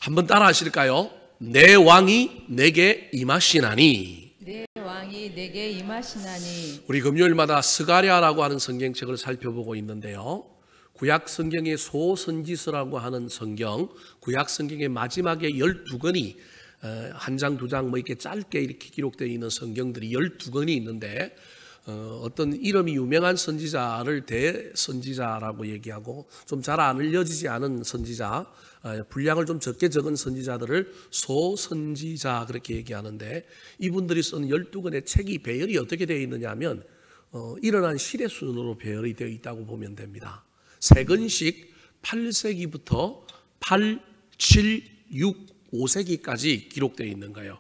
한번 따라 하실까요? 내 왕이 내게 임하시나니. 내 왕이 내게 임하시나니. 우리 금요일마다 스가랴라고 하는 성경책을 살펴보고 있는데요. 구약 성경의 소선지서라고 하는 성경, 구약 성경의 마지막에 12권이 한 장, 두 장 이렇게 짧게 이렇게 기록되어 있는 성경들이 12권이 있는데 어떤 이름이 유명한 선지자를 대선지자라고 얘기하고 좀 잘 안 알려지지 않은 선지자, 분량을 좀 적게 적은 선지자들을 소선지자 그렇게 얘기하는데, 이분들이 쓴 12권의 책이 배열이 어떻게 되어 있느냐 하면 일어난 시대 순으로 배열이 되어 있다고 보면 됩니다. 3권씩 8세기부터 8, 7, 6, 5세기까지 기록되어 있는 거예요.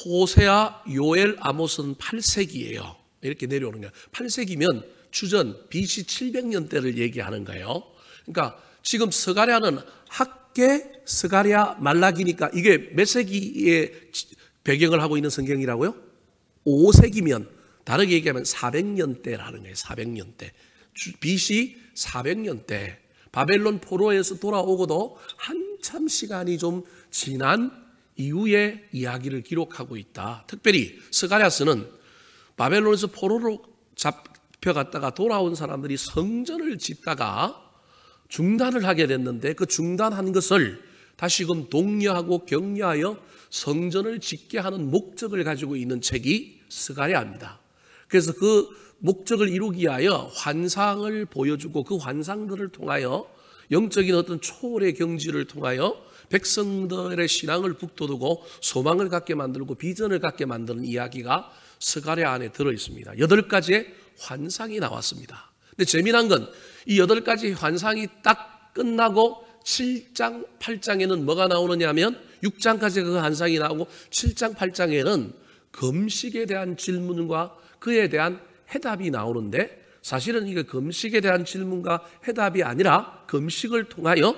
호세아, 요엘, 아모스는 8세기예요. 이렇게 내려오는 거예요. 8세기면 주전 BC 700년대를 얘기하는 거예요. 그러니까 지금 스가랴는 학계, 스가랴, 말라기니까 이게 몇 세기에 배경을 하고 있는 성경이라고요? 5세기면 다르게 얘기하면 400년대라는 거예요. 400년대. BC 400년대. 바벨론 포로에서 돌아오고도 한참 시간이 좀 지난 이후의 이야기를 기록하고 있다. 특별히 스가랴서는 바벨론에서 포로로 잡혀갔다가 돌아온 사람들이 성전을 짓다가 중단을 하게 됐는데, 그 중단한 것을 다시금 독려하고 격려하여 성전을 짓게 하는 목적을 가지고 있는 책이 스가랴입니다. 그래서 그 목적을 이루기 위하여 환상을 보여주고 그 환상들을 통하여 영적인 어떤 초월의 경지를 통하여 백성들의 신앙을 북돋우고 소망을 갖게 만들고 비전을 갖게 만드는 이야기가 스가랴 안에 들어있습니다. 8가지의 환상이 나왔습니다. 근데 재미난 건 이 8가지 환상이 딱 끝나고 7장, 8장에는 뭐가 나오느냐 하면 6장까지 그 환상이 나오고 7장, 8장에는 금식에 대한 질문과 그에 대한 해답이 나오는데, 사실은 이게 금식에 대한 질문과 해답이 아니라 금식을 통하여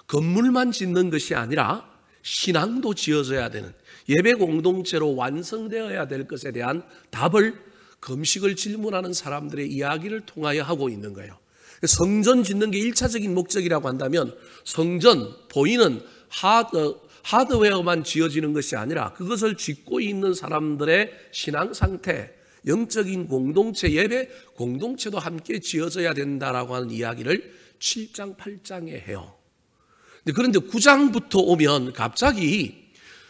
건물만 짓는 것이 아니라 신앙도 지어져야 되는, 예배 공동체로 완성되어야 될 것에 대한 답을 금식을 질문하는 사람들의 이야기를 통하여 하고 있는 거예요. 성전 짓는 게 1차적인 목적이라고 한다면 성전, 보이는 하드웨어만 지어지는 것이 아니라 그것을 짓고 있는 사람들의 신앙 상태, 영적인 공동체, 예배 공동체도 함께 지어져야 된다라고 하는 이야기를 7장, 8장에 해요. 그런데 9장부터 오면 갑자기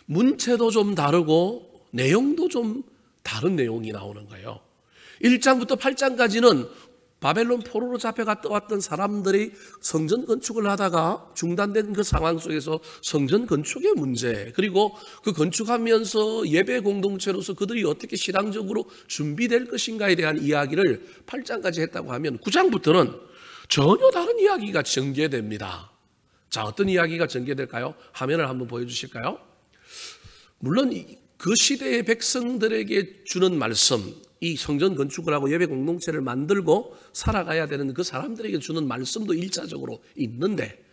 문체도 좀 다르고 내용도 좀 다른 내용이 나오는 거예요. 1장부터 8장까지는 바벨론 포로로 잡혀갔다 왔던 사람들이 성전 건축을 하다가 중단된 그 상황 속에서 성전 건축의 문제, 그리고 그 건축하면서 예배 공동체로서 그들이 어떻게 신앙적으로 준비될 것인가에 대한 이야기를 8장까지 했다고 하면 9장부터는 전혀 다른 이야기가 전개됩니다. 자, 어떤 이야기가 전개될까요? 화면을 한번 보여주실까요? 물론 그 시대의 백성들에게 주는 말씀, 이 성전 건축을 하고 예배 공동체를 만들고 살아가야 되는 그 사람들에게 주는 말씀도 1차적으로 있는데,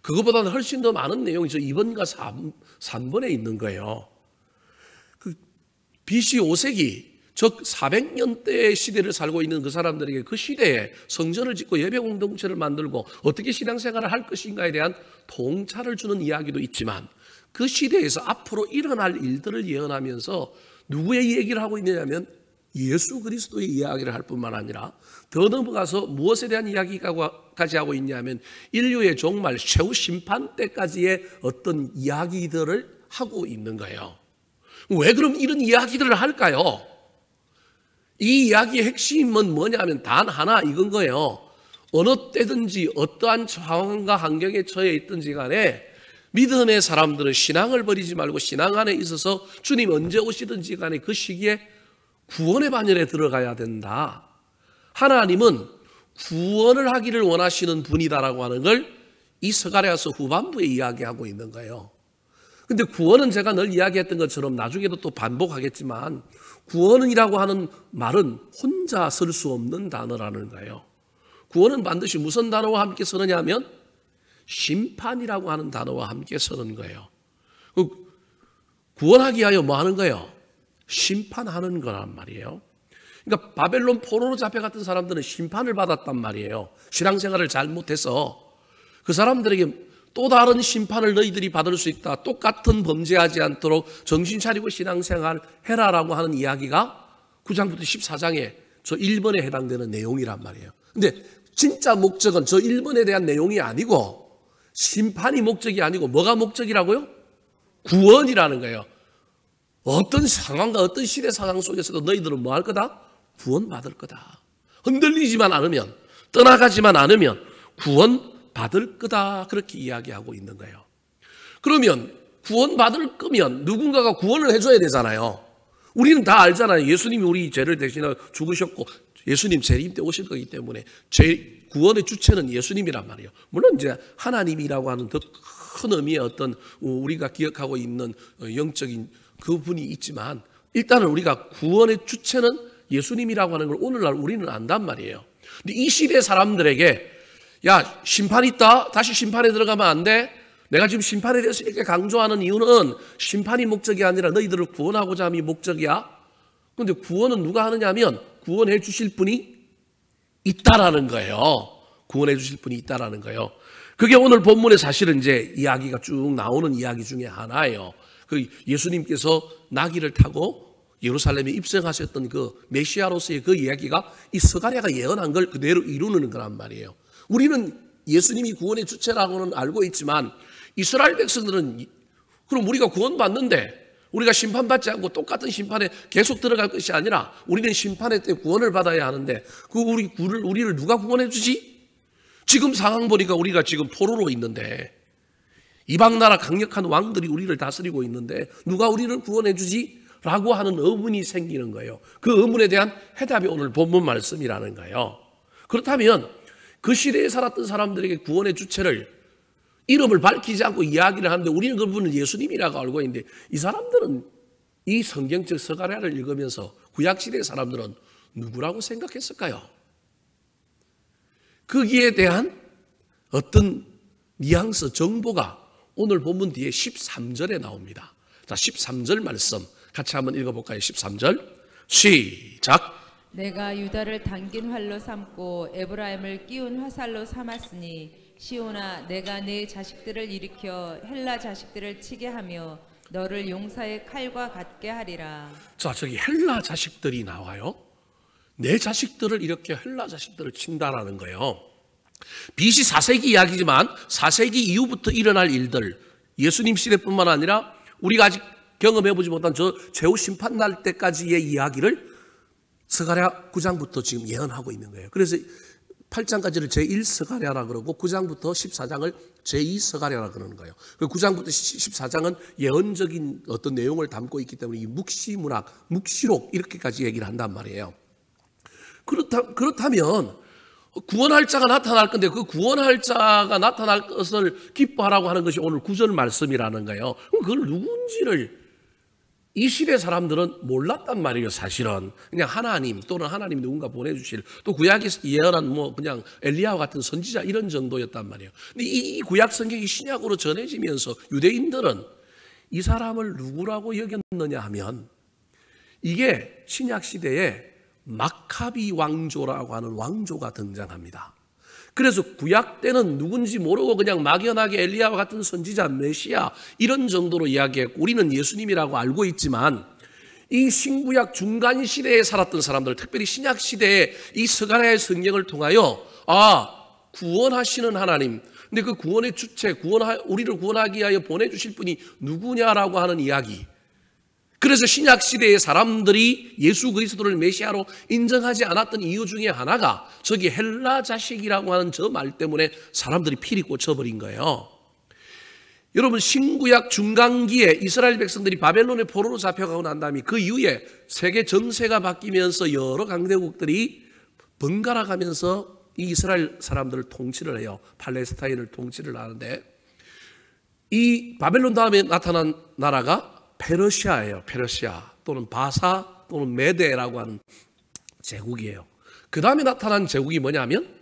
그것보다는 훨씬 더 많은 내용이 저 2번과 3번에 있는 거예요. 그 BC 5세기, 즉 400년대의 시대를 살고 있는 그 사람들에게 그 시대에 성전을 짓고 예배 공동체를 만들고 어떻게 신앙생활을 할 것인가에 대한 통찰을 주는 이야기도 있지만, 그 시대에서 앞으로 일어날 일들을 예언하면서 누구의 얘기를 하고 있느냐면 예수 그리스도의 이야기를 할 뿐만 아니라 더 넘어가서 무엇에 대한 이야기까지 하고 있냐면 인류의 종말, 최후 심판 때까지의 어떤 이야기들을 하고 있는 거예요. 왜 그럼 이런 이야기들을 할까요? 이 이야기의 핵심은 뭐냐면 단 하나, 이건 거예요. 어느 때든지 어떠한 상황과 환경에 처해 있든지 간에 믿음의 사람들은 신앙을 버리지 말고 신앙 안에 있어서 주님 언제 오시든지 간에 그 시기에 구원의 반열에 들어가야 된다. 하나님은 구원을 하기를 원하시는 분이다라고 하는 걸 이 스가랴서 후반부에 이야기하고 있는 거예요. 근데 구원은 제가 늘 이야기했던 것처럼 나중에도 또 반복하겠지만 구원이라고 하는 말은 혼자 쓸 수 없는 단어라는 거예요. 구원은 반드시 무슨 단어와 함께 쓰느냐 하면 심판이라고 하는 단어와 함께 쓰는 거예요. 구원하기 위하여 뭐 하는 거예요? 심판하는 거란 말이에요. 그러니까 바벨론 포로로 잡혀갔던 사람들은 심판을 받았단 말이에요. 신앙생활을 잘못해서 그 사람들에게 또 다른 심판을 너희들이 받을 수 있다. 똑같은 범죄하지 않도록 정신 차리고 신앙생활 해라라고 하는 이야기가 9장부터 14장에 저 1번에 해당되는 내용이란 말이에요. 근데 진짜 목적은 저 1번에 대한 내용이 아니고 심판이 목적이 아니고 뭐가 목적이라고요? 구원이라는 거예요. 어떤 상황과 어떤 시대 상황 속에서도 너희들은 뭐 할 거다? 구원받을 거다. 흔들리지만 않으면, 떠나가지만 않으면 구원받을 거다. 그렇게 이야기하고 있는 거예요. 그러면 구원받을 거면 누군가가 구원을 해줘야 되잖아요. 우리는 다 알잖아요. 예수님이 우리 죄를 대신해 죽으셨고 예수님 재림 때 오실 거기 때문에 구원의 주체는 예수님이란 말이에요. 물론 이제 하나님이라고 하는 더 큰 의미의 어떤 우리가 기억하고 있는 영적인 그 분이 있지만 일단은 우리가 구원의 주체는 예수님이라고 하는 걸 오늘날 우리는 안단 말이에요. 근데 이 시대 사람들에게 야, 심판 있다. 다시 심판에 들어가면 안 돼. 내가 지금 심판에 대해서 이렇게 강조하는 이유는 심판이 목적이 아니라 너희들을 구원하고자 함이 목적이야. 그런데 구원은 누가 하느냐 하면 구원해 주실 분이 있다라는 거예요. 구원해 주실 분이 있다라는 거예요. 그게 오늘 본문에 사실은 이제 이야기가 쭉 나오는 이야기 중에 하나예요. 그 예수님께서 나귀를 타고 예루살렘에 입성하셨던 그 메시아로서의 그 이야기가 이 스가랴가 예언한 걸 그대로 이루는 거란 말이에요. 우리는 예수님이 구원의 주체라고는 알고 있지만 이스라엘 백성들은 그럼 우리가 구원받는데 우리가 심판받지 않고 똑같은 심판에 계속 들어갈 것이 아니라 우리는 심판의 때 구원을 받아야 하는데 그 우리를 누가 구원해 주지? 지금 상황 보니까 우리가 지금 포로로 있는데 이방 나라 강력한 왕들이 우리를 다스리고 있는데 누가 우리를 구원해 주지? 라고 하는 의문이 생기는 거예요. 그 의문에 대한 해답이 오늘 본문 말씀이라는 거예요. 그렇다면 그 시대에 살았던 사람들에게 구원의 주체를 이름을 밝히지 않고 이야기를 하는데 우리는 그분을 예수님이라고 알고 있는데 이 사람들은 이 성경적 스가랴를 읽으면서 구약시대의 사람들은 누구라고 생각했을까요? 거기에 대한 어떤 뉘앙스, 정보가 오늘 본문 뒤에 13절에 나옵니다. 자, 13절 말씀 같이 한번 읽어볼까요? 13절 시작. 내가 유다를 당긴 활로 삼고 에브라임을 끼운 화살로 삼았으니 시온아 내가 네 자식들을 일으켜 헬라 자식들을 치게 하며 너를 용사의 칼과 같게 하리라. 자, 저기 헬라 자식들이 나와요. 내 자식들을 이렇게 헬라 자식들을 친다라는 거예요. BC 4세기 이야기지만 4세기 이후부터 일어날 일들, 예수님 시대뿐만 아니라 우리가 아직 경험해보지 못한 저 최후 심판 날 때까지의 이야기를 스가랴 9장부터 지금 예언하고 있는 거예요. 그래서 8장까지를 제1스가랴라 그러고 9장부터 14장을 제2스가랴라 그러는 거예요. 9장부터 14장은 예언적인 어떤 내용을 담고 있기 때문에 이 묵시문학, 묵시록 이렇게까지 얘기를 한단 말이에요. 그렇다면 구원할 자가 나타날 건데 그 구원할 자가 나타날 것을 기뻐하라고 하는 것이 오늘 9절 말씀이라는 거예요. 그걸 누군지를 이 시대 사람들은 몰랐단 말이에요. 사실은 그냥 하나님 또는 하나님이 누군가 보내주실 또 구약에서 예언한 뭐 그냥 엘리야와 같은 선지자 이런 정도였단 말이에요. 근데 이 구약 성경이 신약으로 전해지면서 유대인들은 이 사람을 누구라고 여겼느냐 하면 이게 신약 시대에 마카비 왕조라고 하는 왕조가 등장합니다. 그래서 구약 때는 누군지 모르고 그냥 막연하게 엘리야와 같은 선지자, 메시아 이런 정도로 이야기했고 우리는 예수님이라고 알고 있지만 이 신구약 중간 시대에 살았던 사람들, 특별히 신약 시대에 이 스가랴의 성경을 통하여 구원하시는 하나님, 근데 그 구원의 주체, 우리를 구원하기 위하여 보내주실 분이 누구냐라고 하는 이야기. 그래서 신약 시대의 사람들이 예수 그리스도를 메시아로 인정하지 않았던 이유 중에 하나가 저기 헬라 자식이라고 하는 저 말 때문에 사람들이 피리 꽂혀버린 거예요. 여러분 신구약 중간기에 이스라엘 백성들이 바벨론의 포로로 잡혀가고 난 다음에 그 이후에 세계 정세가 바뀌면서 여러 강대국들이 번갈아 가면서 이 이스라엘 사람들을 통치를 해요. 팔레스타인을 통치를 하는데 이 바벨론 다음에 나타난 나라가 페르시아예요. 페르시아 또는 바사 또는 메데라고 하는 제국이에요. 그 다음에 나타난 제국이 뭐냐면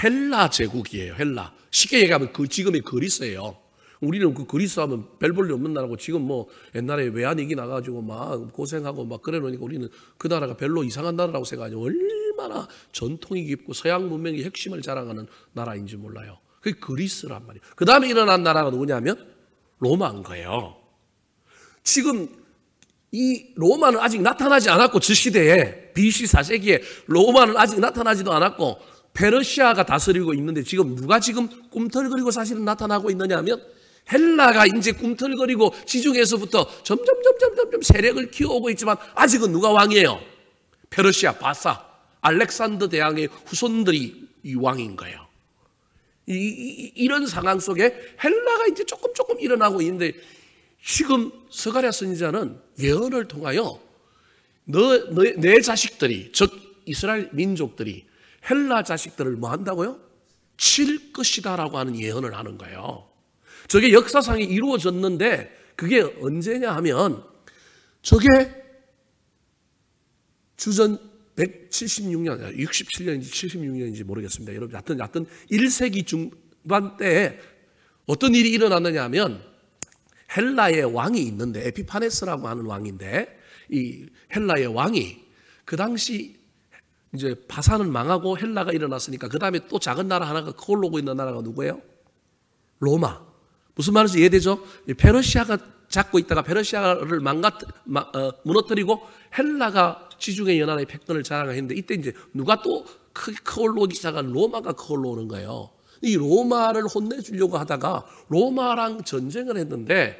헬라 제국이에요. 헬라. 쉽게 얘기하면 그 지금의 그리스예요. 우리는 그 그리스 하면 별 볼 일 없는 나라고 지금 뭐 옛날에 외환위기 나가지고 막 고생하고 막 그래 놓으니까 우리는 그 나라가 별로 이상한 나라라고 생각하죠. 얼마나 전통이 깊고 서양 문명의 핵심을 자랑하는 나라인지 몰라요. 그게 그리스란 말이에요. 그 다음에 일어난 나라가 누구냐면 로마인 거예요. 지금 이 로마는 아직 나타나지 않았고, 저 시대에 BC 4세기에 로마는 아직 나타나지도 않았고 페르시아가 다스리고 있는데, 지금 누가 지금 꿈틀거리고 사실은 나타나고 있느냐 하면 헬라가 이제 꿈틀거리고 지중해에서부터 점점 세력을 키워오고 있지만 아직은 누가 왕이에요? 페르시아 바사 알렉산더 대왕의 후손들이 이 왕인 거예요. 이런 상황 속에 헬라가 이제 조금 일어나고 있는데, 지금 스가랴 선지자는 예언을 통하여 내 자식들이, 즉 이스라엘 민족들이 헬라 자식들을 뭐 한다고요? 칠 것이다라고 하는 예언을 하는 거예요. 저게 역사상에 이루어졌는데 그게 언제냐 하면 저게 주전 176년, 67년인지 76년인지 모르겠습니다. 여러분, 하여튼 1세기 중반 때에 어떤 일이 일어났느냐 하면 헬라의 왕이 있는데, 에피파네스라고 하는 왕인데, 이 헬라의 왕이 그 당시 이제 바사는 망하고 헬라가 일어났으니까 그 다음에 또 작은 나라 하나가 커올르고 있는 나라가 누구예요? 로마. 무슨 말인지 이해되죠? 페르시아가 잡고 있다가 페르시아를 무너뜨리고 헬라가 지중해 연안의 패권을 자랑했는데, 이때 이제 누가 또 커올르기 시작한 로마가 커올르는 거예요. 이 로마를 혼내주려고 하다가 로마랑 전쟁을 했는데,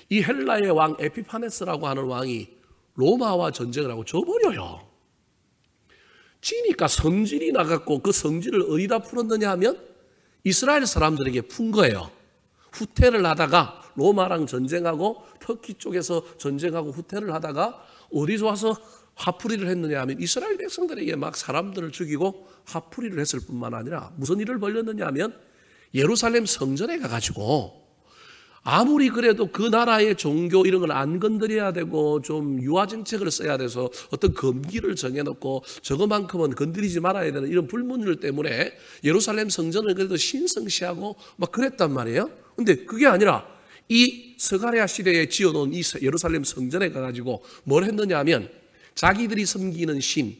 이 헬라의 왕 에피파네스라고 하는 왕이 로마와 전쟁을 하고 져버려요. 지니까 성질이 나갔고, 그 성질을 어디다 풀었느냐 하면 이스라엘 사람들에게 푼 거예요. 후퇴를 하다가 로마랑 전쟁하고 터키 쪽에서 전쟁하고 후퇴를 하다가 어디서 와서 화풀이를 했느냐 하면 이스라엘 백성들에게 막 사람들을 죽이고 화풀이를 했을 뿐만 아니라 무슨 일을 벌였느냐 하면 예루살렘 성전에 가가지고 아무리 그래도 그 나라의 종교 이런 걸 안 건드려야 되고 좀 유화 정책을 써야 돼서 어떤 금기를 정해놓고 저거만큼은 건드리지 말아야 되는 이런 불문율 때문에 예루살렘 성전을 그래도 신성시하고 막 그랬단 말이에요. 근데 그게 아니라 이 스가랴 시대에 지어놓은 이 예루살렘 성전에 가가지고 뭘 했느냐 하면 자기들이 섬기는 신,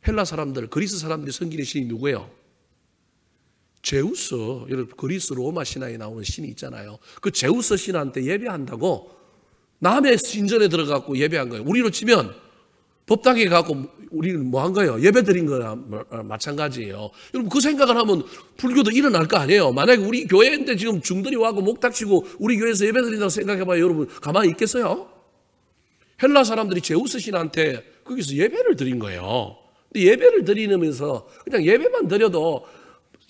헬라 사람들, 그리스 사람들이 섬기는 신이 누구예요? 제우스, 여러분 그리스 로마 신화에 나오는 신이 있잖아요. 그 제우스 신한테 예배한다고 남의 신전에 들어가고 예배한 거예요. 우리로 치면 법당에 가고 우리는 뭐 한 거예요? 예배 드린 거나 마찬가지예요. 여러분 그 생각을 하면 불교도 일어날 거 아니에요. 만약에 우리 교회인데 지금 중들이 와고 목 닥치고 우리 교회에서 예배 드린다고 생각해봐요. 여러분 가만히 있겠어요? 헬라 사람들이 제우스 신한테 거기서 예배를 드린 거예요. 근데 예배를 드리면서 그냥 예배만 드려도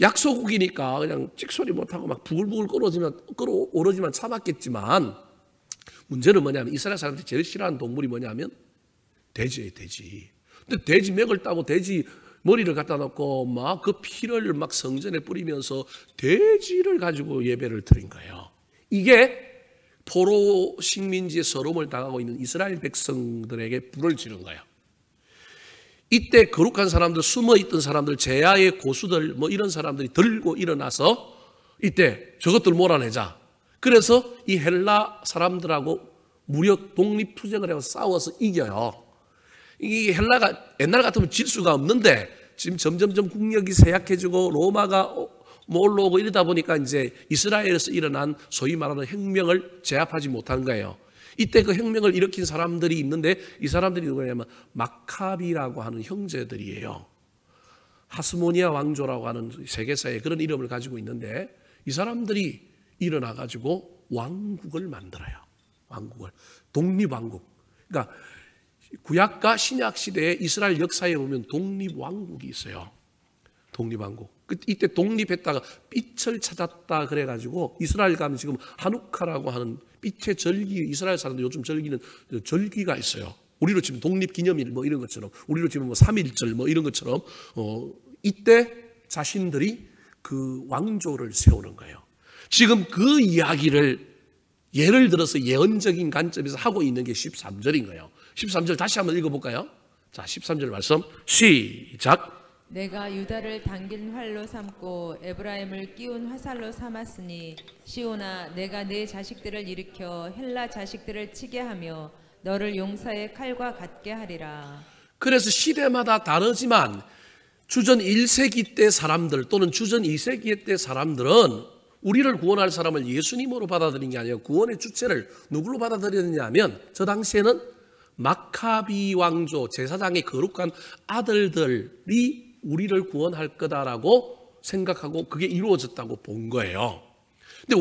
약소국이니까 그냥 찍소리 못하고 막 부글부글 끓어오르지만 참았겠지만, 문제는 뭐냐면 이스라엘 사람들이 제일 싫어하는 동물이 뭐냐면 돼지예요, 돼지. 근데 돼지 맥을 따고 돼지 머리를 갖다 놓고 막 그 피를 막 성전에 뿌리면서 돼지를 가지고 예배를 드린 거예요. 이게 포로 식민지의 서름을 당하고 있는 이스라엘 백성들에게 불을 지른 거예요. 이때 거룩한 사람들, 숨어있던 사람들, 제야의 고수들 뭐 이런 사람들이 들고 일어나서 이때 저것들 몰아내자. 그래서 이 헬라 사람들하고 무력 독립투쟁을 해서 싸워서 이겨요. 이 헬라가 옛날 같으면 질 수가 없는데 지금 점점점 국력이 쇠약해지고 로마가 올라오고 이러다 보니까 이제 이스라엘에서 일어난 소위 말하는 혁명을 제압하지 못한 거예요. 이때 그 혁명을 일으킨 사람들이 있는데 이 사람들이 누구냐면 마카비라고 하는 형제들이에요. 하스모니아 왕조라고 하는 세계사에 그런 이름을 가지고 있는데 이 사람들이 일어나가지고 왕국을 만들어요. 왕국을. 독립왕국. 그러니까 구약과 신약 시대의 이스라엘 역사에 보면 독립왕국이 있어요. 독립왕국. 이때 독립했다가 빛을 찾았다 그래가지고 이스라엘 가면 지금 하누카라고 하는 빛의 절기, 이스라엘 사람들 요즘 즐기는 절기가 있어요. 우리로 치면 독립기념일 뭐 이런 것처럼, 우리로 치면 뭐 3.1절 뭐 이런 것처럼 이때 자신들이 그 왕조를 세우는 거예요. 지금 그 이야기를 예를 들어서 예언적인 관점에서 하고 있는 게 13절인 거예요. 13절 다시 한번 읽어볼까요? 자, 13절 말씀 시작. 내가 유다를 당긴 활로 삼고 에브라임을 끼운 화살로 삼았으니 시온아 내가 내 자식들을 일으켜 헬라 자식들을 치게 하며 너를 용사의 칼과 같게 하리라. 그래서 시대마다 다르지만 주전 1세기 때 사람들 또는 주전 2세기 때 사람들은 우리를 구원할 사람을 예수님으로 받아들인 게 아니라 구원의 주체를 누구로 받아들였느냐 하면 저 당시에는 마카비 왕조 제사장의 거룩한 아들들이 우리를 구원할 거다라고 생각하고 그게 이루어졌다고 본 거예요. 근데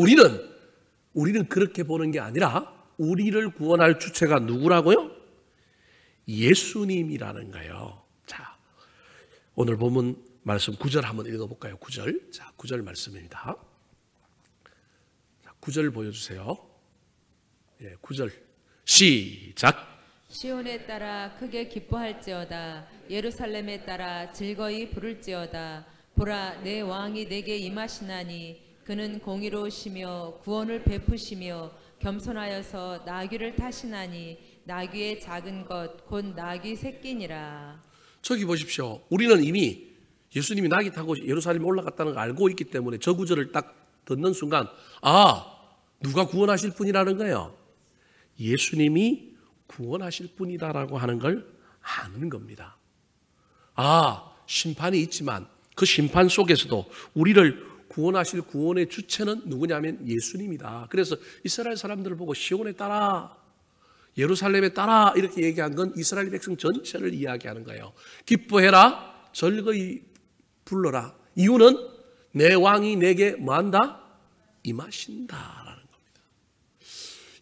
우리는 그렇게 보는 게 아니라 우리를 구원할 주체가 누구라고요? 예수님이라는 거예요. 자, 오늘 본문 말씀 9절 한번 읽어볼까요? 9절. 자, 9절 말씀입니다. 자, 9절 보여주세요. 예, 9절 시작. 시온에 따라 크게 기뻐할지어다. 예루살렘에 따라 즐거이 부를지어다. 보라, 내 왕이 내게 임하시나니 그는 공의로우시며 구원을 베푸시며 겸손하여서 나귀를 타시나니 나귀의 작은 것 곧 나귀 새끼니라. 저기 보십시오. 우리는 이미 예수님이 나귀 타고 예루살렘에 올라갔다는 걸 알고 있기 때문에 저 구절을 딱 듣는 순간 누가 구원하실 분이라는 거예요? 예수님이 구원하실 분이다라고 하는 걸 아는 겁니다. 심판이 있지만 그 심판 속에서도 우리를 구원하실 구원의 주체는 누구냐면 예수님이다. 그래서 이스라엘 사람들을 보고 시온에 따라 예루살렘에 따라 이렇게 얘기한 건 이스라엘 백성 전체를 이야기하는 거예요. 기뻐해라, 즐거이 불러라. 이유는 내 왕이 내게 뭐한다? 임하신다라는 겁니다.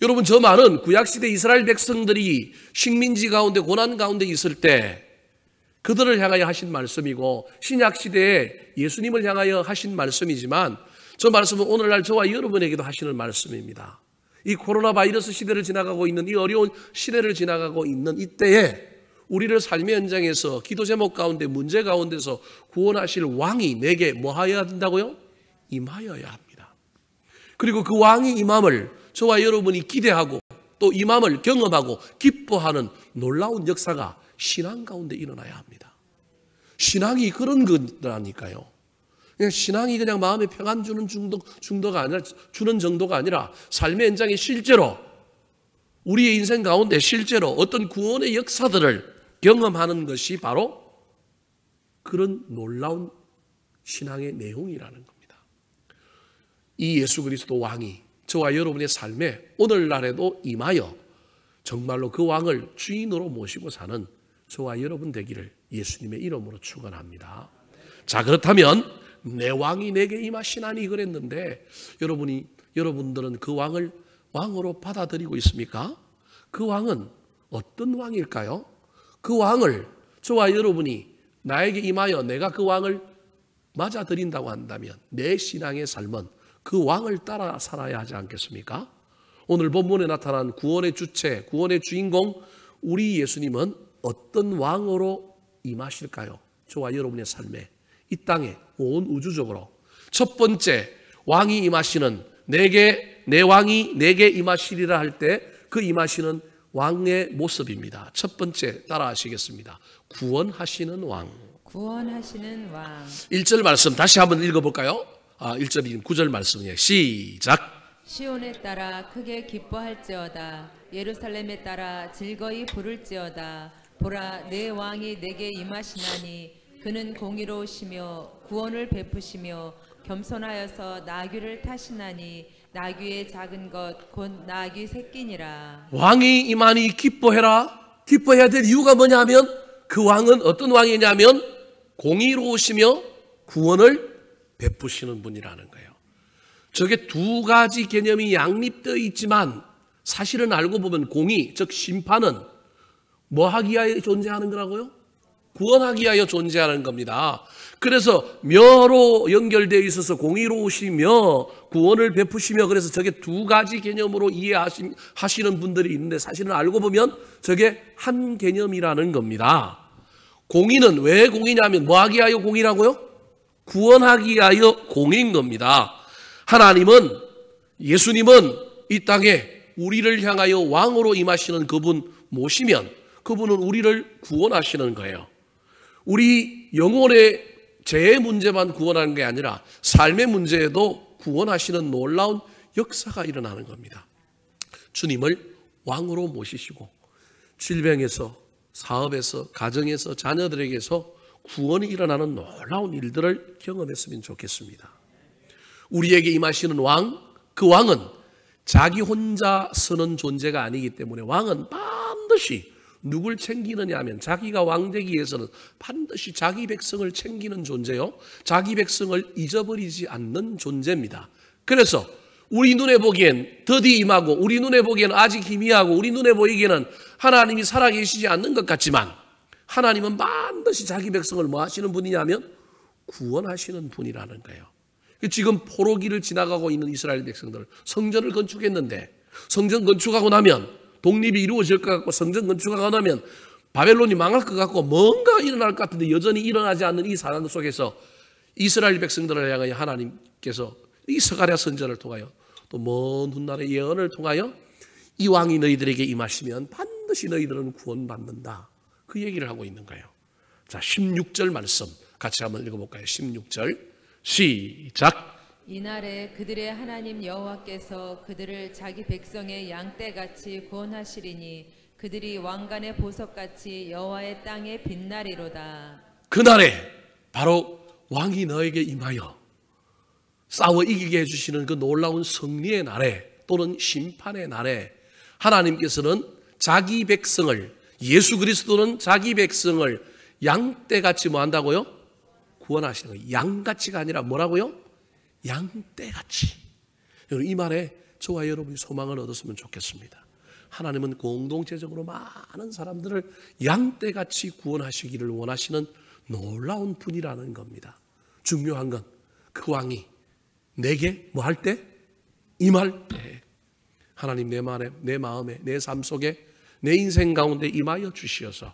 여러분, 저 말은 구약시대 이스라엘 백성들이 식민지 가운데 고난 가운데 있을 때 그들을 향하여 하신 말씀이고 신약시대에 예수님을 향하여 하신 말씀이지만 저 말씀은 오늘날 저와 여러분에게도 하시는 말씀입니다. 이 코로나 바이러스 시대를 지나가고 있는 이 어려운 시대를 지나가고 있는 이때에 우리를 삶의 현장에서 기도 제목 가운데 문제 가운데서 구원하실 왕이 내게 뭐 하여야 된다고요? 임하여야 합니다. 그리고 그 왕이 임함을 저와 여러분이 기대하고 또 임함을 경험하고 기뻐하는 놀라운 역사가 신앙 가운데 일어나야 합니다. 신앙이 그런 거라니까요. 그냥 신앙이 그냥 마음에 평안 주는 정도가 아니라 삶의 현장에 실제로 우리의 인생 가운데 실제로 어떤 구원의 역사들을 경험하는 것이 바로 그런 놀라운 신앙의 내용이라는 겁니다. 이 예수 그리스도 왕이 저와 여러분의 삶에 오늘날에도 임하여 정말로 그 왕을 주인으로 모시고 사는 저와 여러분 되기를 예수님의 이름으로 축원합니다. 자, 그렇다면 내 왕이 내게 임하시나니 그랬는데 여러분들은 그 왕을 왕으로 받아들이고 있습니까? 그 왕은 어떤 왕일까요? 그 왕을 저와 여러분이 나에게 임하여 내가 그 왕을 맞아들인다고 한다면 내 신앙의 삶은 그 왕을 따라 살아야 하지 않겠습니까? 오늘 본문에 나타난 구원의 주체, 구원의 주인공 우리 예수님은 어떤 왕으로 임하실까요? 저와 여러분의 삶에 이 땅에 온 우주적으로 첫 번째 왕이 임하시는 내 왕이 내게 임하시리라 할 때 그 임하시는 왕의 모습입니다. 첫 번째 따라하시겠습니다. 구원하시는 왕. 구원하시는 왕. 1절 말씀 다시 한번 읽어볼까요? 1절이 9절 말씀이에요. 시작. 시온에 따라 크게 기뻐할지어다. 예루살렘에 따라 즐거이 부를지어다. 보라, 내 왕이 내게 임하시나니 그는 공의로우시며 구원을 베푸시며 겸손하여서 나귀를 타시나니 나귀의 작은 것 곧 나귀 새끼니라. 왕이 임하니 기뻐해라. 기뻐해야 될 이유가 뭐냐면 그 왕은 어떤 왕이냐면 공의로우시며 구원을 베푸시는 분이라는 거예요. 저게 두 가지 개념이 양립되어 있지만 사실은 알고 보면 공의, 즉 심판은 뭐 하기 위하여 존재하는 거라고요? 구원하기 위하여 존재하는 겁니다. 그래서 묘로 연결되어 있어서 공의로우시며 구원을 베푸시며 그래서 저게 두 가지 개념으로 이해하시는 분들이 있는데 사실은 알고 보면 저게 한 개념이라는 겁니다. 공의는 왜 공의냐면 뭐 하기 위하여 공의라고요? 구원하기 위하여 공의인 겁니다. 하나님은 예수님은 이 땅에 우리를 향하여 왕으로 임하시는 그분 모시면 그분은 우리를 구원하시는 거예요. 우리 영혼의 죄의 문제만 구원하는 게 아니라 삶의 문제에도 구원하시는 놀라운 역사가 일어나는 겁니다. 주님을 왕으로 모시시고 질병에서 사업에서 가정에서 자녀들에게서 구원이 일어나는 놀라운 일들을 경험했으면 좋겠습니다. 우리에게 임하시는 왕, 그 왕은 자기 혼자 서는 존재가 아니기 때문에 왕은 반드시 누굴 챙기느냐 하면 자기가 왕되기 위해서는 반드시 자기 백성을 챙기는 존재요, 자기 백성을 잊어버리지 않는 존재입니다. 그래서 우리 눈에 보기엔 더디 임하고 우리 눈에 보기에는 아직 희미하고 우리 눈에 보이기에는 하나님이 살아계시지 않는 것 같지만 하나님은 반드시 자기 백성을 뭐 하시는 분이냐면 구원하시는 분이라는 거예요. 지금 포로기를 지나가고 있는 이스라엘 백성들, 성전을 건축했는데 성전 건축하고 나면 독립이 이루어질 것 같고 성전 건축하고 나면 바벨론이 망할 것 같고 뭔가 일어날 것 같은데 여전히 일어나지 않는 이 상황 속에서 이스라엘 백성들을 향하여 하나님께서 이 스가랴 선지자를 통하여 또 먼 훗날의 예언을 통하여 이 왕이 너희들에게 임하시면 반드시 너희들은 구원받는다, 그 얘기를 하고 있는 거예요. 자, 16절 말씀 같이 한번 읽어볼까요? 16절 시작. 이날에 그들의 하나님 여호와께서 그들을 자기 백성의 양떼같이 구원하시리니 그들이 왕관의 보석같이 여호와의 땅에 빛나리로다. 그날에 바로 왕이 너에게 임하여 싸워 이기게 해주시는 그 놀라운 승리의 날에 또는 심판의 날에 하나님께서는 자기 백성을, 예수 그리스도는 자기 백성을 양떼같이 뭐 한다고요? 구원하시는 거예요. 양같이가 아니라 뭐라고요? 양떼같이. 이 말에 저와 여러분이 소망을 얻었으면 좋겠습니다. 하나님은 공동체적으로 많은 사람들을 양떼같이 구원하시기를 원하시는 놀라운 분이라는 겁니다. 중요한 건 그 왕이 내게 뭐 할 때? 임할 때. 하나님 내 마음에, 내 삶 속에, 내 인생 가운데 임하여 주시어서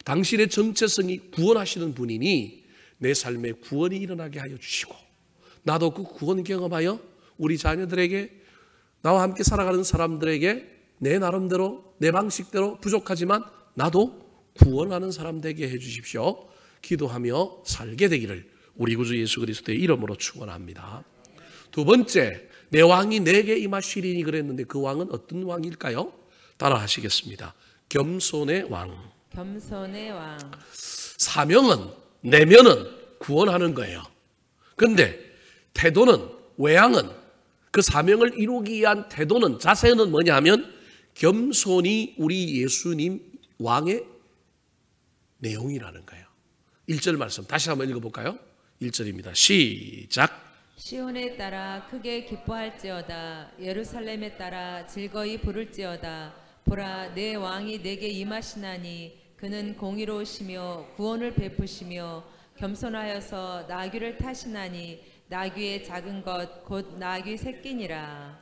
당신의 정체성이 구원하시는 분이니 내 삶에 구원이 일어나게 하여 주시고 나도 그 구원 경험하여 우리 자녀들에게, 나와 함께 살아가는 사람들에게 내 나름대로 내 방식대로 부족하지만 나도 구원하는 사람 되게 해 주십시오. 기도하며 살게 되기를 우리 구주 예수 그리스도의 이름으로 축원합니다. 두 번째, 내 왕이 내게 임하시리니 그랬는데 그 왕은 어떤 왕일까요? 따라 하시겠습니다. 겸손의 왕. 겸손의 왕. 사명은, 내면은 구원하는 거예요. 그런데 태도는, 외양은, 그 사명을 이루기 위한 태도는, 자세는 뭐냐 하면 겸손이 우리 예수님 왕의 내용이라는 거예요. 1절 말씀 다시 한번 읽어볼까요? 1절입니다. 시작. 시온에 따라 크게 기뻐할지어다. 예루살렘에 따라 즐거이 부를지어다. 보라, 내 왕이 내게 임하시나니 그는 공의로우시며 구원을 베푸시며 겸손하여서 나귀를 타시나니 나귀의 작은 것 곧 나귀 새끼니라.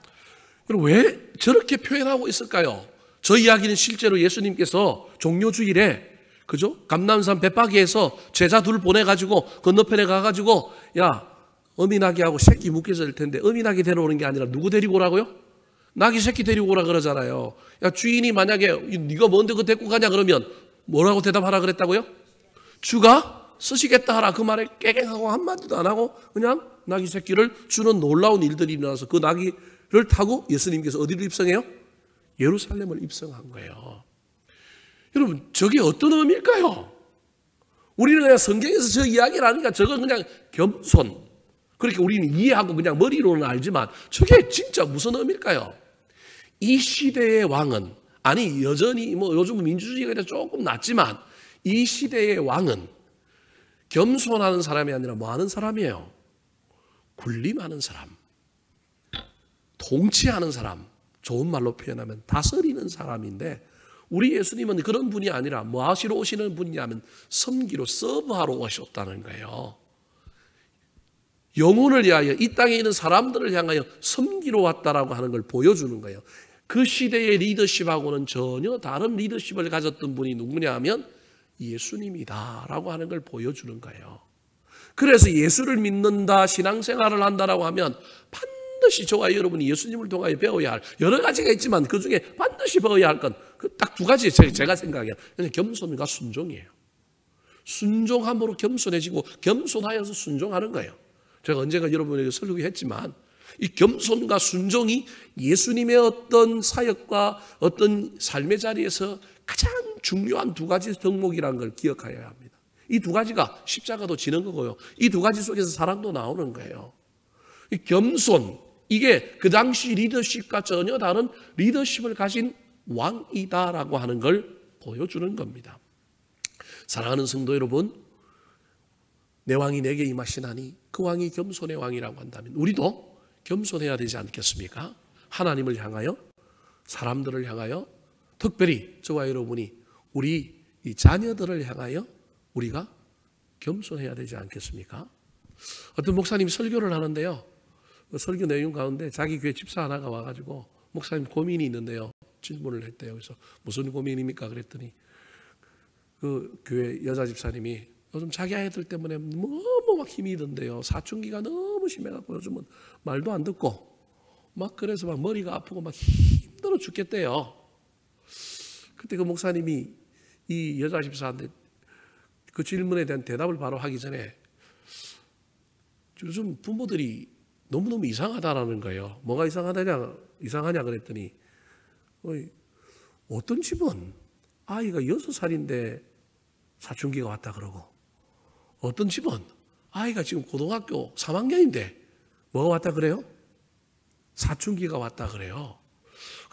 그럼 왜 저렇게 표현하고 있을까요? 저 이야기는 실제로 예수님께서 종료주일에 그죠? 감람산 벳파기에서 제자 둘 보내가지고 건너편에 가가지고 야, 어미나귀하고 새끼 묶여져 있을 텐데 어미나귀 데려오는 게 아니라 누구 데리고 오라고요? 나귀 새끼 데리고 오라 그러잖아요. 야, 주인이 만약에 네가 뭔데 그거 데리고 가냐 그러면 뭐라고 대답하라 그랬다고요? 주가 쓰시겠다 하라. 그 말에 깨갱하고 한마디도 안 하고 그냥 나귀 새끼를 주는 놀라운 일들이 일어나서 그 나귀를 타고 예수님께서 어디로 입성해요? 예루살렘을 입성한 거예요. 여러분, 저게 어떤 의미일까요? 우리는 그냥 성경에서 저 이야기를 하니까 저건 그냥 겸손, 그렇게 우리는 이해하고 그냥 머리로는 알지만 저게 진짜 무슨 의미일까요? 이 시대의 왕은, 아니 여전히 뭐 요즘 민주주의가 조금 낫지만 이 시대의 왕은 겸손하는 사람이 아니라 뭐 하는 사람이에요? 군림하는 사람, 통치하는 사람, 좋은 말로 표현하면 다스리는 사람인데 우리 예수님은 그런 분이 아니라 뭐 하시러 오시는 분이냐면 섬기로 서브하러 오셨다는 거예요. 영혼을 위하여 이 땅에 있는 사람들을 향하여 섬기러 왔다라고 하는 걸 보여주는 거예요. 그 시대의 리더십하고는 전혀 다른 리더십을 가졌던 분이 누구냐 하면 예수님이다라고 하는 걸 보여주는 거예요. 그래서 예수를 믿는다, 신앙생활을 한다라고 하면 반드시 저와 여러분이 예수님을 통하여 배워야 할 여러 가지가 있지만 그중에 반드시 배워야 할 건 딱 두 가지 제가 생각해요. 겸손과 순종이에요. 순종함으로 겸손해지고 겸손하여서 순종하는 거예요. 제가 언젠가 여러분에게 설교했지만 이 겸손과 순종이 예수님의 어떤 사역과 어떤 삶의 자리에서 가장 중요한 두 가지 덕목이라는 걸 기억해야 합니다. 이 두 가지가 십자가도 지는 거고요. 이 두 가지 속에서 사랑도 나오는 거예요. 이 겸손, 이게 그 당시 리더십과 전혀 다른 리더십을 가진 왕이다라고 하는 걸 보여주는 겁니다. 사랑하는 성도 여러분, 내 왕이 내게 임하시나니 그 왕이 겸손의 왕이라고 한다면 우리도 겸손해야 되지 않겠습니까? 하나님을 향하여, 사람들을 향하여, 특별히 저와 여러분이 우리 이 자녀들을 향하여 우리가 겸손해야 되지 않겠습니까? 어떤 목사님이 설교를 하는데요, 그 설교 내용 가운데 자기 교회 집사 하나가 와가지고 목사님 고민이 있는데요 질문을 했대요. 그래서 무슨 고민입니까? 그랬더니 그 교회 여자 집사님이 요즘 자기 아이들 때문에 너무 막 힘이 든대요. 사춘기가 너무 심해갖고 요즘은 말도 안 듣고 막 그래서 막 머리가 아프고 막 힘들어 죽겠대요. 그때 그 목사님이 이 여자 집사한테 그 질문에 대한 대답을 바로 하기 전에 요즘 부모들이 너무너무 이상하다라는 거예요. 뭐가 이상하냐 그랬더니 어떤 집은 아이가 6살인데 사춘기가 왔다 그러고 어떤 집은 아이가 지금 고등학교 3학년인데 뭐가 왔다 그래요? 사춘기가 왔다 그래요.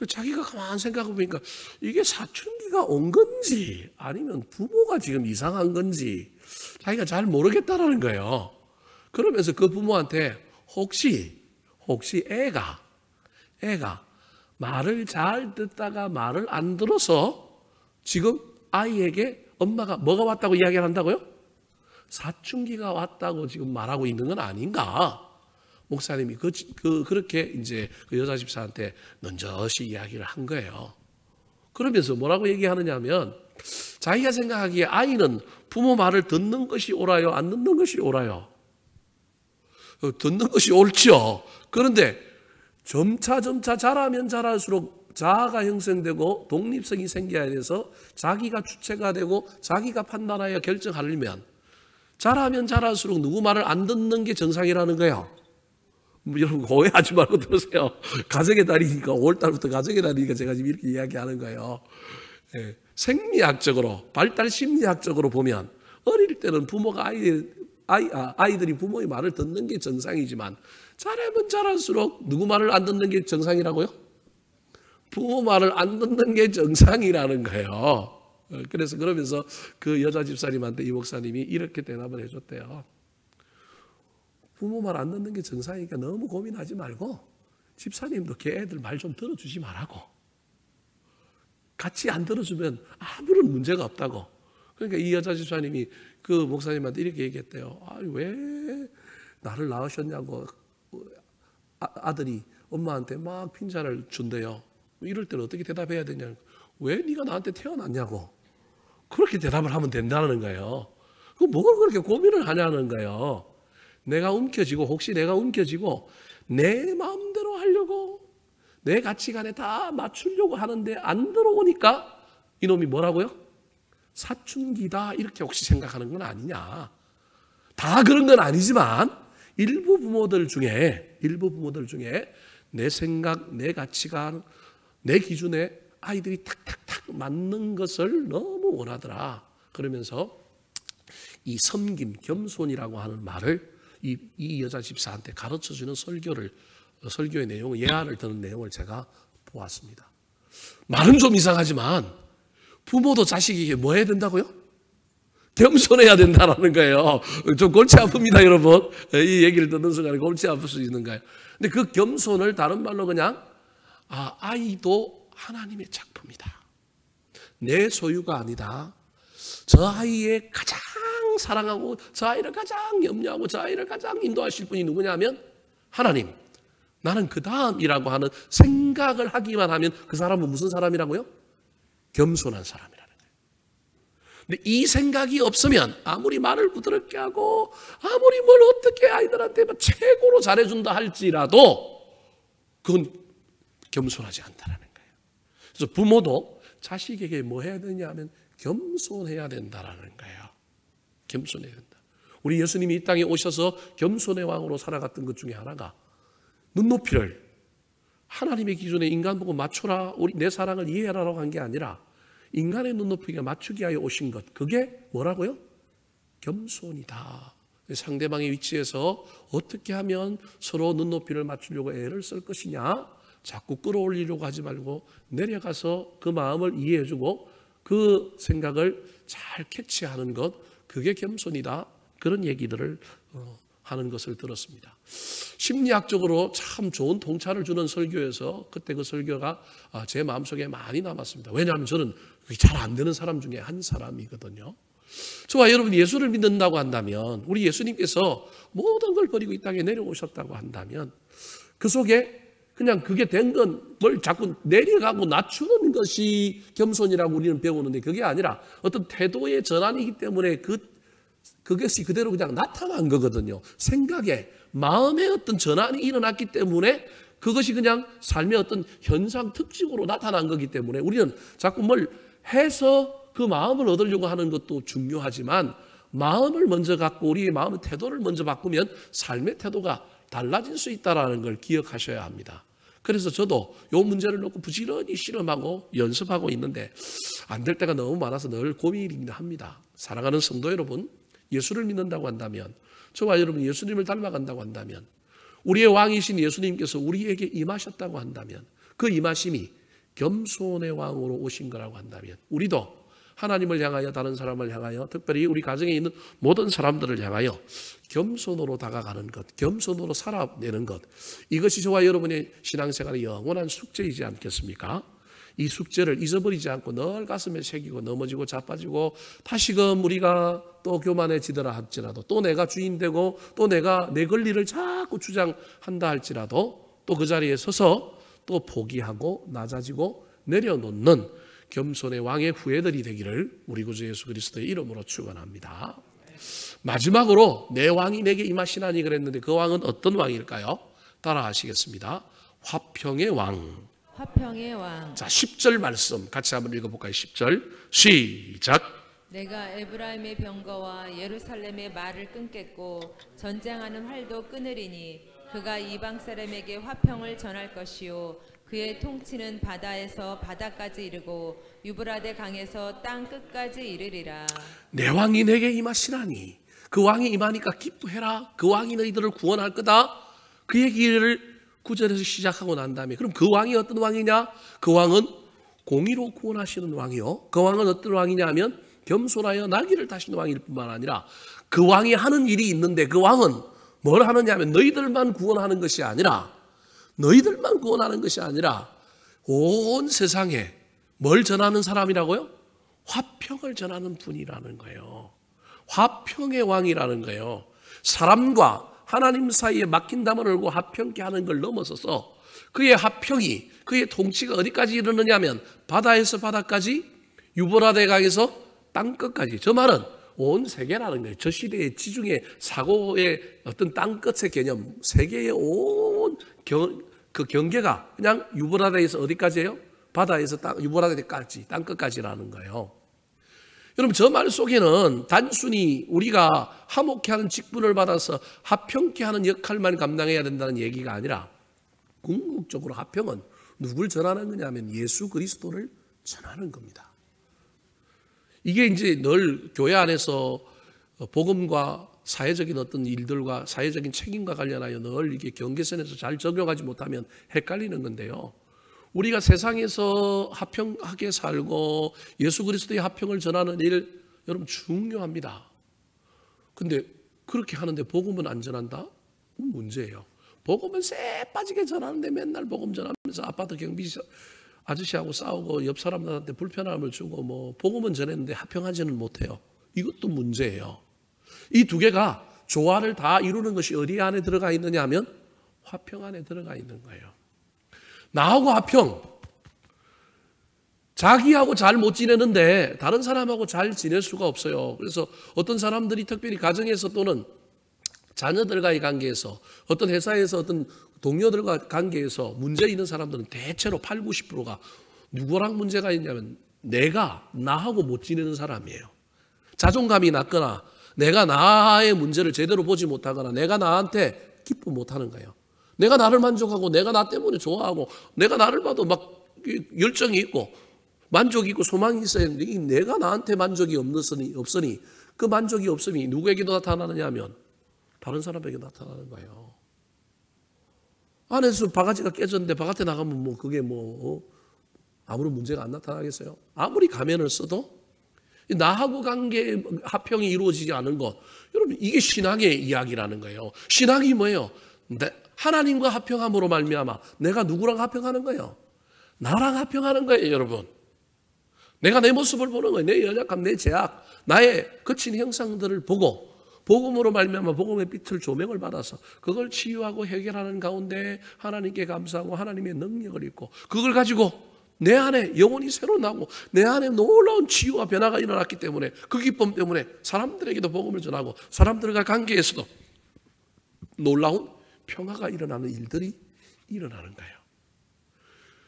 자기가 가만 생각해 보니까 이게 사춘기가 온 건지 아니면 부모가 지금 이상한 건지 자기가 잘 모르겠다라는 거예요. 그러면서 그 부모한테 혹시 애가 말을 잘 듣다가 말을 안 들어서 지금 아이에게 엄마가 뭐가 왔다고 이야기를 한다고요? 사춘기가 왔다고 지금 말하고 있는 건 아닌가? 목사님이 그렇게 이제 그 여자 집사한테 넌저시 이야기를 한 거예요. 그러면서 뭐라고 얘기하느냐면 자기가 생각하기에 아이는 부모 말을 듣는 것이 옳아요? 안 듣는 것이 옳아요? 듣는 것이 옳죠. 그런데 점차 자라면 자랄수록 자아가 형성되고 독립성이 생겨야 돼서 자기가 주체가 되고 자기가 판단하여 결정하려면 자라면 자랄수록 누구 말을 안 듣는 게 정상이라는 거예요. 여러분 오해하지 말고 들으세요. 가정의 달이니까 5월달부터 가정의 달이니까 제가 지금 이렇게 이야기하는 거예요. 생리학적으로 발달 심리학적으로 보면 어릴 때는 부모가 아이들이 부모의 말을 듣는 게 정상이지만 자라면 자랄수록 누구 말을 안 듣는 게 정상이라고요? 부모 말을 안 듣는 게 정상이라는 거예요. 그래서 그러면서 그 여자 집사님한테 이 목사님이 이렇게 대답을 해줬대요. 부모 말 안 듣는 게 정상이니까 너무 고민하지 말고 집사님도 걔 애들 말 좀 들어주지 말라고. 같이 안 들어주면 아무런 문제가 없다고. 그러니까 이 여자 집사님이 그 목사님한테 이렇게 얘기했대요. 왜 나를 낳으셨냐고 아들이 엄마한테 막 핀잔을 준대요. 이럴 때는 어떻게 대답해야 되냐고. 왜 네가 나한테 태어났냐고. 그렇게 대답을 하면 된다는 거예요. 뭘 그렇게 고민을 하냐는 거예요. 혹시 내가 움켜쥐고 내 마음대로 하려고 내 가치관에 다 맞추려고 하는데 안 들어오니까 이놈이 뭐라고요? 사춘기다 이렇게 혹시 생각하는 건 아니냐. 다 그런 건 아니지만 일부 부모들 중에 내 생각, 내 가치관, 내 기준에 아이들이 탁탁탁 맞는 것을 너무 원하더라. 그러면서 이 섬김, 겸손이라고 하는 말을 이 여자 집사한테 가르쳐주는 설교의 내용을 예화를 드는 내용을 제가 보았습니다. 말은 좀 이상하지만 부모도 자식에게 뭐 해야 된다고요? 겸손해야 된다는 거예요. 좀 골치 아픕니다, 여러분. 이 얘기를 듣는 순간에 골치 아플 수 있는 거예요. 근데 그 겸손을 다른 말로 그냥 아이도 하나님의 작품이다. 내 소유가 아니다. 저 아이의 가장 사랑하고 저 아이를 가장 염려하고 저 아이를 가장 인도하실 분이 누구냐면 하나님. 나는 그 다음이라고 하는 생각을 하기만 하면 그 사람은 무슨 사람이라고요? 겸손한 사람이라는 거예요. 근데 이 생각이 없으면 아무리 말을 부드럽게 하고 아무리 뭘 어떻게 아이들한테 최고로 잘해준다 할지라도 그건 겸손하지 않다는 거예요. 그래서 부모도 자식에게 뭐 해야 되냐 하면 겸손해야 된다는 거예요. 겸손해야 된다. 우리 예수님이 이 땅에 오셔서 겸손의 왕으로 살아갔던 것 중에 하나가 눈높이를 하나님의 기준에 인간 보고 맞춰라, 내 사랑을 이해하라고 한 게 아니라 인간의 눈높이가 맞추기 위하여 오신 것. 그게 뭐라고요? 겸손이다. 상대방의 위치에서 어떻게 하면 서로 눈높이를 맞추려고 애를 쓸 것이냐, 자꾸 끌어올리려고 하지 말고 내려가서 그 마음을 이해해주고 그 생각을 잘 캐치하는 것, 그게 겸손이다. 그런 얘기들을 하는 것을 들었습니다. 심리학적으로 참 좋은 통찰을 주는 설교에서 그때 그 설교가 제 마음속에 많이 남았습니다. 왜냐하면 저는 잘 안 되는 사람 중에 한 사람이거든요. 저와 여러분이 예수를 믿는다고 한다면, 우리 예수님께서 모든 걸 버리고 이 땅에 내려오셨다고 한다면 그 속에 그냥 그게 된 건 뭘 자꾸 내려가고 낮추는 것이 겸손이라고 우리는 배우는데, 그게 아니라 어떤 태도의 전환이기 때문에 그것이 그대로 그냥 나타난 거거든요. 생각에, 마음의 어떤 전환이 일어났기 때문에 그것이 그냥 삶의 어떤 현상 특징으로 나타난 거기 때문에 우리는 자꾸 뭘 해서 그 마음을 얻으려고 하는 것도 중요하지만, 마음을 먼저 갖고 우리의 마음의 태도를 먼저 바꾸면 삶의 태도가 달라질 수 있다는 걸 기억하셔야 합니다. 그래서 저도 이 문제를 놓고 부지런히 실험하고 연습하고 있는데 안 될 때가 너무 많아서 늘 고민이긴 합니다. 사랑하는 성도 여러분, 예수를 믿는다고 한다면, 저와 여러분 예수님을 닮아간다고 한다면, 우리의 왕이신 예수님께서 우리에게 임하셨다고 한다면, 그 임하심이 겸손의 왕으로 오신 거라고 한다면, 우리도 하나님을 향하여, 다른 사람을 향하여, 특별히 우리 가정에 있는 모든 사람들을 향하여 겸손으로 다가가는 것, 겸손으로 살아내는 것, 이것이 저와 여러분의 신앙생활의 영원한 숙제이지 않겠습니까? 이 숙제를 잊어버리지 않고 늘 가슴에 새기고 넘어지고 자빠지고 다시금 우리가 또 교만해지더라 할지라도, 또 내가 주인 되고 또 내가 내 권리를 자꾸 주장한다 할지라도 또 그 자리에 서서 또 포기하고 낮아지고 내려놓는 겸손의 왕의 후예들이 되기를 우리 구주 예수 그리스도의 이름으로 축원합니다. 마지막으로 내 왕이 내게 임하시나니 그랬는데, 그 왕은 어떤 왕일까요? 따라하시겠습니다. 화평의 왕. 화평의 왕. 자, 10절 말씀 같이 한번 읽어볼까요? 10절 시작. 내가 에브라임의 병거와 예루살렘의 말을 끊겠고 전쟁하는 활도 끊으리니 그가 이방 사람에게 화평을 전할 것이요 그의 통치는 바다에서 바다까지 이르고 유브라데 강에서 땅 끝까지 이르리라. 내 왕이 내게 임하시나니, 그 왕이 임하니까 기뻐해라. 그 왕이 너희들을 구원할 거다. 그 얘기를 9절에서 시작하고 난 다음에, 그럼 그 왕이 어떤 왕이냐? 그 왕은 공의로 구원하시는 왕이요, 그 왕은 어떤 왕이냐 하면 겸손하여 나귀를 타시는 왕일 뿐만 아니라 그 왕이 하는 일이 있는데, 그 왕은 뭘 하느냐 하면 너희들만 구원하는 것이 아니라, 너희들만 구원하는 것이 아니라 온 세상에 뭘 전하는 사람이라고요? 화평을 전하는 분이라는 거예요. 화평의 왕이라는 거예요. 사람과 하나님 사이에 막힌 담을 열고 화평케 하는 걸 넘어서서 그의 화평이, 그의 통치가 어디까지 이르느냐 하면 바다에서 바다까지, 유브라데 강에서 땅끝까지. 저 말은 온 세계라는 거예요. 저 시대의 지중해 사고의 어떤 땅끝의 개념, 세계의 온 그 경계가 그냥 유브라데에서 어디까지예요? 바다에서 유브라데까지, 땅끝까지라는 거예요. 여러분, 저 말 속에는 단순히 우리가 화목케 하는 직분을 받아서 화평케 하는 역할만 감당해야 된다는 얘기가 아니라, 궁극적으로 화평은 누굴 전하는 거냐면 예수 그리스도를 전하는 겁니다. 이게 이제 늘 교회 안에서 복음과 사회적인 어떤 일들과 사회적인 책임과 관련하여 늘 이게 경계선에서 잘 적용하지 못하면 헷갈리는 건데요. 우리가 세상에서 화평하게 살고 예수 그리스도의 화평을 전하는 일, 여러분 중요합니다. 근데 그렇게 하는데 복음은 안 전한다? 문제예요. 복음은 쎄 빠지게 전하는데 맨날 복음 전하면서 아파트 경비 아저씨하고 싸우고 옆 사람들한테 불편함을 주고 뭐 복음은 전했는데 화평하지는 못해요. 이것도 문제예요. 이 두 개가 조화를 다 이루는 것이 어디 안에 들어가 있느냐 하면 화평 안에 들어가 있는 거예요. 나하고 화평, 자기하고 잘 못 지내는데 다른 사람하고 잘 지낼 수가 없어요. 그래서 어떤 사람들이 특별히 가정에서 또는 자녀들과의 관계에서, 어떤 회사에서 어떤 동료들과 관계에서 문제 있는 사람들은 대체로 8, 90%가 누구랑 문제가 있냐면 나하고 못 지내는 사람이에요. 자존감이 낮거나 내가 나의 문제를 제대로 보지 못하거나 내가 나한테 기뻐 못하는 거예요. 내가 나를 만족하고 내가 나 때문에 좋아하고 내가 나를 봐도 막 열정이 있고 만족이 있고 소망이 있어야 하는데, 내가 나한테 만족이 없으니 그 만족이 없음이 누구에게도 나타나느냐 하면 다른 사람에게 나타나는 거예요. 안에서 바가지가 깨졌는데 바깥에 나가면 뭐 그게 아무런 문제가 안 나타나겠어요? 아무리 가면을 써도 나하고 관계 합평이 이루어지지 않은 것, 여러분 이게 신앙의 이야기라는 거예요. 신앙이 뭐예요? 하나님과 합평함으로 말미암아 내가 누구랑 합평하는 거예요? 나랑 합평하는 거예요, 여러분. 내가 내 모습을 보는 거예요. 내 연약함, 내 죄악, 나의 거친 형상들을 보고 복음으로 말미암아 복음의 빛을 조명을 받아서 그걸 치유하고 해결하는 가운데 하나님께 감사하고 하나님의 능력을 입고 그걸 가지고 내 안에 영혼이 새로 나고 내 안에 놀라운 치유와 변화가 일어났기 때문에 그 기쁨 때문에 사람들에게도 복음을 전하고 사람들과 관계에서도 놀라운 평화가 일어나는 일들이 일어나는 거예요.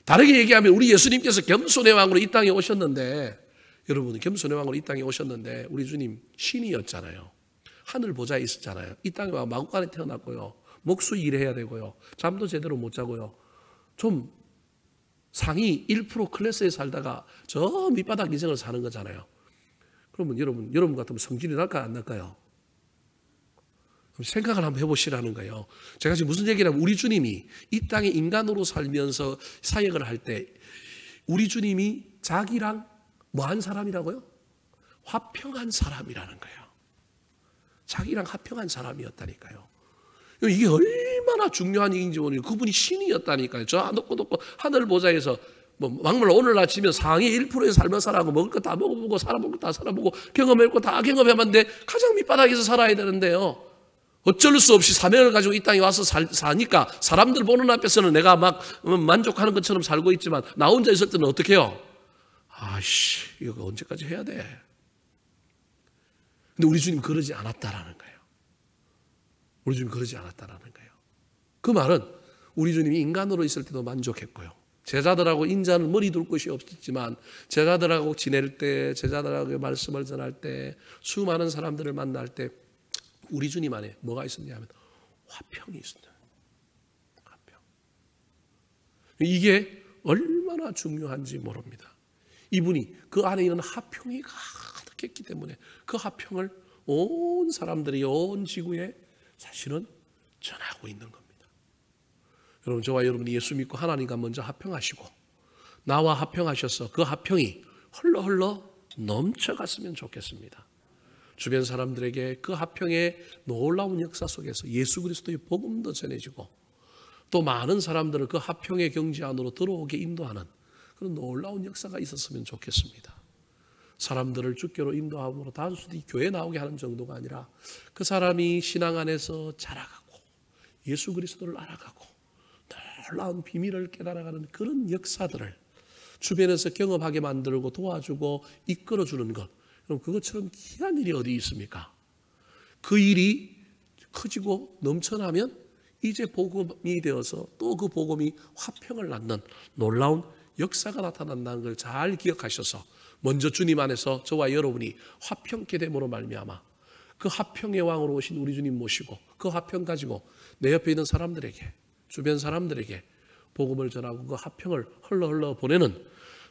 다르게 얘기하면 우리 예수님께서 겸손의 왕으로 이 땅에 오셨는데, 여러분 겸손의 왕으로 이 땅에 오셨는데 우리 주님 신이었잖아요. 하늘 보좌에 있었잖아요. 이 땅에 와 마구간에 태어났고요. 목수 일해야 되고요. 잠도 제대로 못 자고요. 좀 상위 1% 클래스에 살다가 저 밑바닥 인생을 사는 거잖아요. 그러면 여러분 같으면 성질이 날까요, 안 날까요? 생각을 한번 해보시라는 거예요. 제가 지금 무슨 얘기를 하면 우리 주님이 이 땅에 인간으로 살면서 사역을 할 때 우리 주님이 자기랑 뭐한 사람이라고요? 화평한 사람이라는 거예요. 자기랑 화평한 사람이었다니까요. 이게 얼마나 중요한 얘기인지 모르겠어요. 그분이 신이었다니까요. 저 높고 하늘 보좌에서 막말 오늘 아침에 상위 1%에 살면 살아고 먹을 거 다 먹어보고 살아볼 거 다 살아보고 경험할 거 다 경험해만 돼 가장 밑바닥에서 살아야 되는데요. 어쩔 수 없이 사명을 가지고 이 땅에 와서 사니까 사람들 보는 앞에서는 내가 막 만족하는 것처럼 살고 있지만 나 혼자 있을 때는 어떻게 해요? 아이씨, 이거 언제까지 해야 돼? 근데 우리 주님 그러지 않았다라는 거예요. 우리 주님 그러지 않았다라는 거예요. 그 말은 우리 주님이 인간으로 있을 때도 만족했고요. 제자들하고 인자는 머리 둘 곳이 없었지만 제자들하고 지낼 때, 제자들하고 말씀을 전할 때, 수많은 사람들을 만날 때 우리 주님 안에 뭐가 있었냐 하면 화평이 있었다. 화평. 이게 얼마나 중요한지 모릅니다. 이분이 그 안에 있는 화평이 가득했기 때문에 그 화평을 온 사람들이 온 지구에 사실은 전하고 있는 겁니다. 여러분, 저와 여러분이 예수 믿고 하나님과 먼저 화평하시고 나와 화평하셔서 그 화평이 흘러 넘쳐갔으면 좋겠습니다. 주변 사람들에게 그 화평의 놀라운 역사 속에서 예수 그리스도의 복음도 전해지고 또 많은 사람들을 그 화평의 경지 안으로 들어오게 인도하는 그런 놀라운 역사가 있었으면 좋겠습니다. 사람들을 주께로 인도함으로 단순히 교회 나오게 하는 정도가 아니라 그 사람이 신앙 안에서 자라가고 예수 그리스도를 알아가고 놀라운 비밀을 깨달아가는 그런 역사들을 주변에서 경험하게 만들고 도와주고 이끌어주는 것, 그럼 그것처럼 귀한 일이 어디 있습니까? 그 일이 커지고 넘쳐나면 이제 복음이 되어서 또 그 복음이 화평을 낳는 놀라운 역사가 나타난다는 걸 잘 기억하셔서 먼저 주님 안에서 저와 여러분이 화평케 됨으로 말미암아 그 화평의 왕으로 오신 우리 주님 모시고 그 화평 가지고 내 옆에 있는 사람들에게, 주변 사람들에게 복음을 전하고 그 화평을 흘러 보내는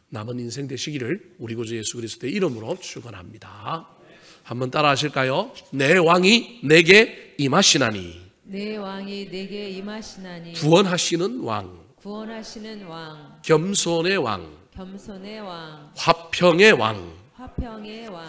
남은 인생 되시기를 우리 구주 예수 그리스도의 이름으로 축원합니다. 한번 따라 하실까요? 내 왕이 내게 임하시나니. 내 왕이 내게 임하시나니. 구원하시는 왕. 구원하시는 왕. 겸손의 왕. 겸손의 왕. 화평의 왕. 화평의 왕.